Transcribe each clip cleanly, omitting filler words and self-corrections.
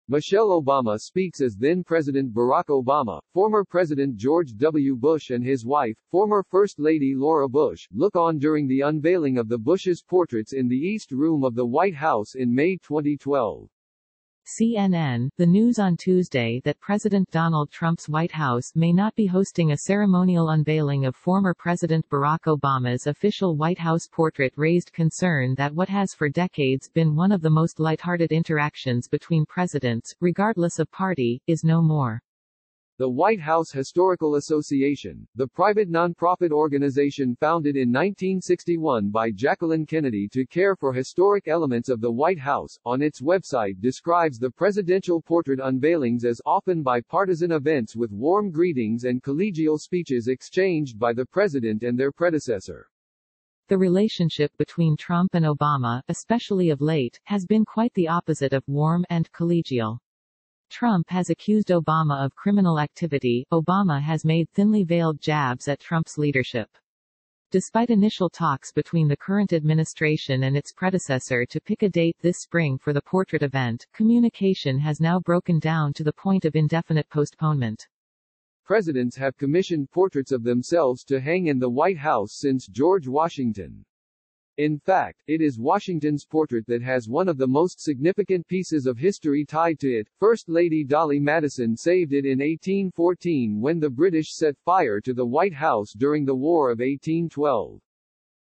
Michelle Obama speaks as then-President Barack Obama, former President George W. Bush and his wife, former First Lady Laura Bush, look on during the unveiling of the Bush's portraits in the East Room of the White House in May 2012. CNN, the news on Tuesday that President Donald Trump's White House may not be hosting a ceremonial unveiling of former President Barack Obama's official White House portrait raised concern that what has for decades been one of the most lighthearted interactions between presidents, regardless of party, is no more. The White House Historical Association, the private nonprofit organization founded in 1961 by Jacqueline Kennedy to care for historic elements of the White House, on its website describes the presidential portrait unveilings as often bipartisan events with warm greetings and collegial speeches exchanged by the president and their predecessor. The relationship between Trump and Obama, especially of late, has been quite the opposite of warm and collegial. Trump has accused Obama of criminal activity. Obama has made thinly veiled jabs at Trump's leadership. Despite initial talks between the current administration and its predecessor to pick a date this spring for the portrait event, communication has now broken down to the point of indefinite postponement. Presidents have commissioned portraits of themselves to hang in the White House since George Washington. In fact, it is Washington's portrait that has one of the most significant pieces of history tied to it. First Lady Dolly Madison saved it in 1814 when the British set fire to the White House during the War of 1812.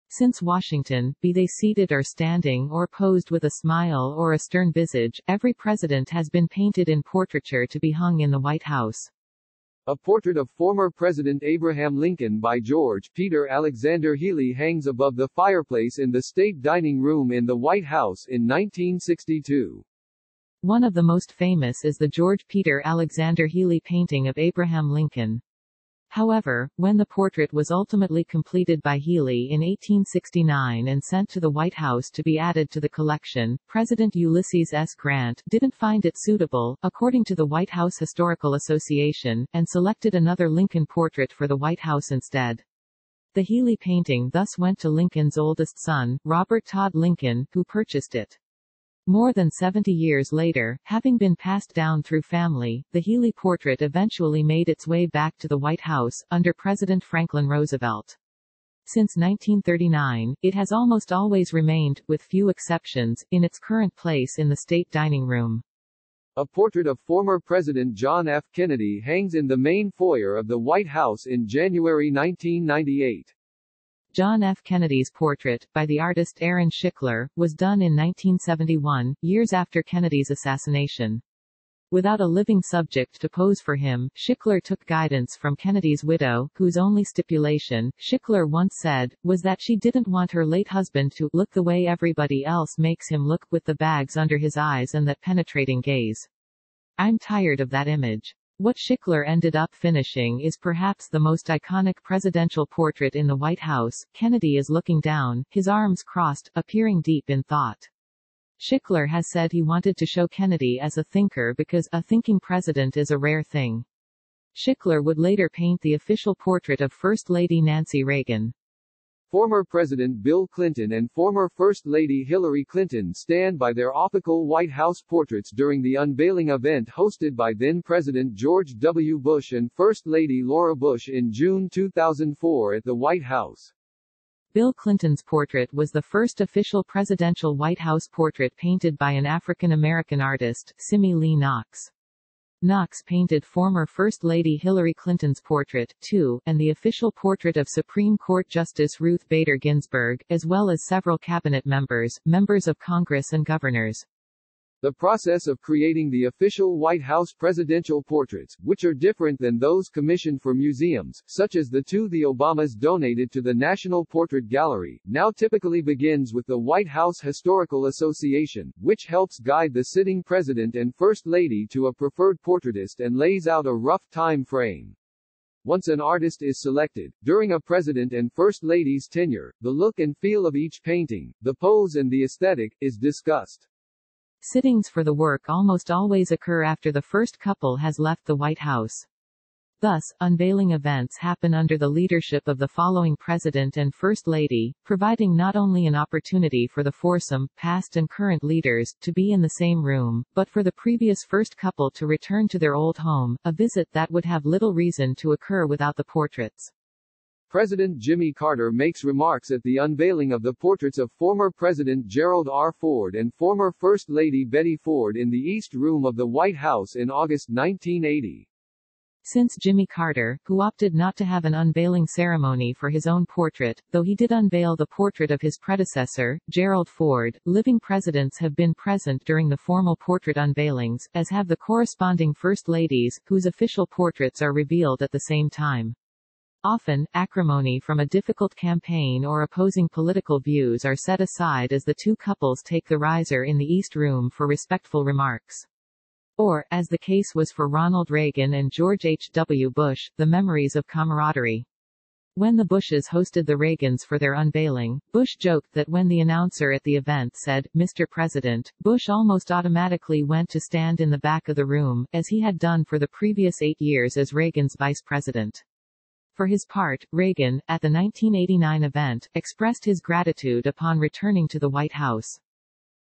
Since Washington, be they seated or standing or posed with a smile or a stern visage, every president has been painted in portraiture to be hung in the White House. A portrait of former President Abraham Lincoln by George Peter Alexander Healy hangs above the fireplace in the State Dining Room in the White House in 1962. One of the most famous is the George Peter Alexander Healy painting of Abraham Lincoln. However, when the portrait was ultimately completed by Healy in 1869 and sent to the White House to be added to the collection, President Ulysses S. Grant didn't find it suitable, according to the White House Historical Association, and selected another Lincoln portrait for the White House instead. The Healy painting thus went to Lincoln's oldest son, Robert Todd Lincoln, who purchased it. More than 70 years later, having been passed down through family, the Healy portrait eventually made its way back to the White House, under President Franklin Roosevelt. Since 1939, it has almost always remained, with few exceptions, in its current place in the State Dining Room. A portrait of former President John F. Kennedy hangs in the main foyer of the White House in January 1998. John F. Kennedy's portrait, by the artist Aaron Schickler, was done in 1971, years after Kennedy's assassination. Without a living subject to pose for him, Schickler took guidance from Kennedy's widow, whose only stipulation, Schickler once said, was that she didn't want her late husband to look the way everybody else makes him look, with the bags under his eyes and that penetrating gaze. I'm tired of that image. What Schickler ended up finishing is perhaps the most iconic presidential portrait in the White House. Kennedy is looking down, his arms crossed, appearing deep in thought. Schickler has said he wanted to show Kennedy as a thinker because a thinking president is a rare thing. Schickler would later paint the official portrait of First Lady Nancy Reagan. Former President Bill Clinton and former First Lady Hillary Clinton stand by their official White House portraits during the unveiling event hosted by then-President George W. Bush and First Lady Laura Bush in June 2004 at the White House. Bill Clinton's portrait was the first official presidential White House portrait painted by an African-American artist, Simi Lee Knox. Knox painted former First Lady Hillary Clinton's portrait, too, and the official portrait of Supreme Court Justice Ruth Bader Ginsburg, as well as several cabinet members, members of Congress and governors. The process of creating the official White House presidential portraits, which are different than those commissioned for museums, such as the two the Obamas donated to the National Portrait Gallery, now typically begins with the White House Historical Association, which helps guide the sitting president and first lady to a preferred portraitist and lays out a rough time frame. Once an artist is selected, during a president and first lady's tenure, the look and feel of each painting, the pose and the aesthetic, is discussed. Sittings for the work almost always occur after the first couple has left the White House. Thus, unveiling events happen under the leadership of the following President and First Lady, providing not only an opportunity for the foursome, past and current leaders, to be in the same room, but for the previous first couple to return to their old home, a visit that would have little reason to occur without the portraits. President Jimmy Carter makes remarks at the unveiling of the portraits of former President Gerald R. Ford and former First Lady Betty Ford in the East Room of the White House in August 1980. Since Jimmy Carter, who opted not to have an unveiling ceremony for his own portrait, though he did unveil the portrait of his predecessor, Gerald Ford, living presidents have been present during the formal portrait unveilings, as have the corresponding First Ladies, whose official portraits are revealed at the same time. Often, acrimony from a difficult campaign or opposing political views are set aside as the two couples take the riser in the East Room for respectful remarks. Or, as the case was for Ronald Reagan and George H. W. Bush, the memories of camaraderie. When the Bushes hosted the Reagans for their unveiling, Bush joked that when the announcer at the event said, "Mr. President," Bush almost automatically went to stand in the back of the room, as he had done for the previous 8 years as Reagan's vice president. For his part, Reagan, at the 1989 event, expressed his gratitude upon returning to the White House.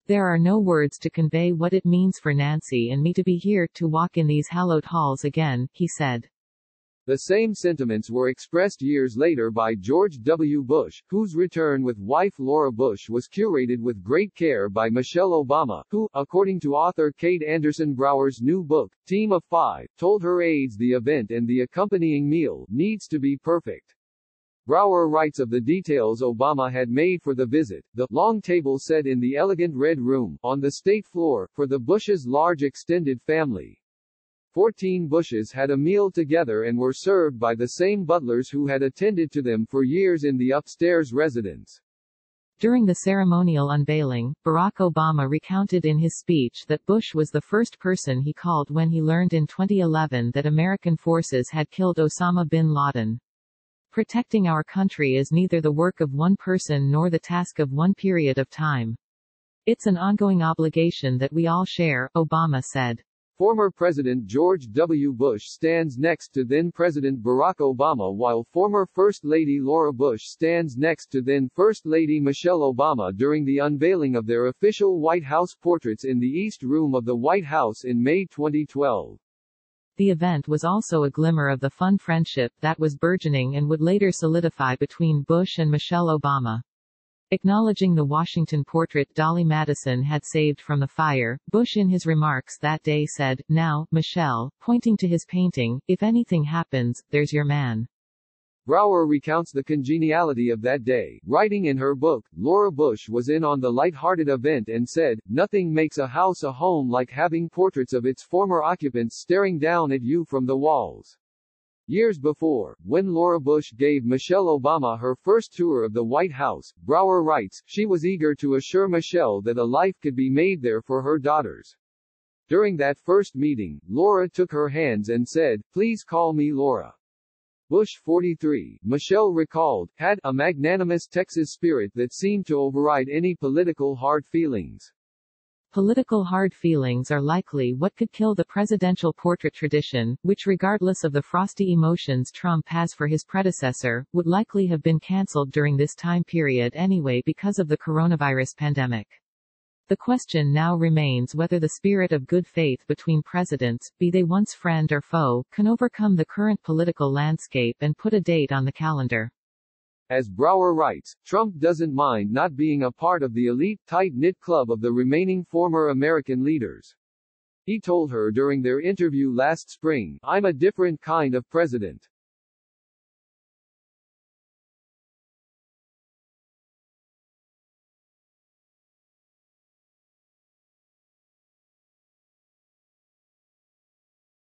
"There are no words to convey what it means for Nancy and me to be here to walk in these hallowed halls again," he said. The same sentiments were expressed years later by George W. Bush, whose return with wife Laura Bush was curated with great care by Michelle Obama, who, according to author Kate Anderson Brower's new book, Team of Five, told her aides the event and the accompanying meal needs to be perfect. Brower writes of the details Obama had made for the visit, the long table set in the elegant red room, on the state floor, for the Bushes' large extended family. 14 Bushes had a meal together and were served by the same butlers who had attended to them for years in the upstairs residence. During the ceremonial unveiling, Barack Obama recounted in his speech that Bush was the first person he called when he learned in 2011 that American forces had killed Osama bin Laden. "Protecting our country is neither the work of one person nor the task of one period of time. It's an ongoing obligation that we all share," Obama said. Former President George W. Bush stands next to then-President Barack Obama while former First Lady Laura Bush stands next to then-First Lady Michelle Obama during the unveiling of their official White House portraits in the East Room of the White House in May 2012. The event was also a glimmer of the fun friendship that was burgeoning and would later solidify between Bush and Michelle Obama. Acknowledging the Washington portrait Dolly Madison had saved from the fire, Bush in his remarks that day said, "Now, Michelle," pointing to his painting, "if anything happens, there's your man." Brower recounts the congeniality of that day, writing in her book, Laura Bush was in on the light-hearted event and said, "Nothing makes a house a home like having portraits of its former occupants staring down at you from the walls." Years before, when Laura Bush gave Michelle Obama her first tour of the White House, Brower writes, she was eager to assure Michelle that a life could be made there for her daughters. During that first meeting, Laura took her hands and said, "Please call me Laura." Bush 43, Michelle recalled, had a magnanimous Texas spirit that seemed to override any political hard feelings. Political hard feelings are likely what could kill the presidential portrait tradition, which regardless of the frosty emotions Trump has for his predecessor, would likely have been cancelled during this time period anyway because of the coronavirus pandemic. The question now remains whether the spirit of good faith between presidents, be they once friend or foe, can overcome the current political landscape and put a date on the calendar. As Brower writes, Trump doesn't mind not being a part of the elite, tight-knit club of the remaining former American leaders. He told her during their interview last spring, "I'm a different kind of president.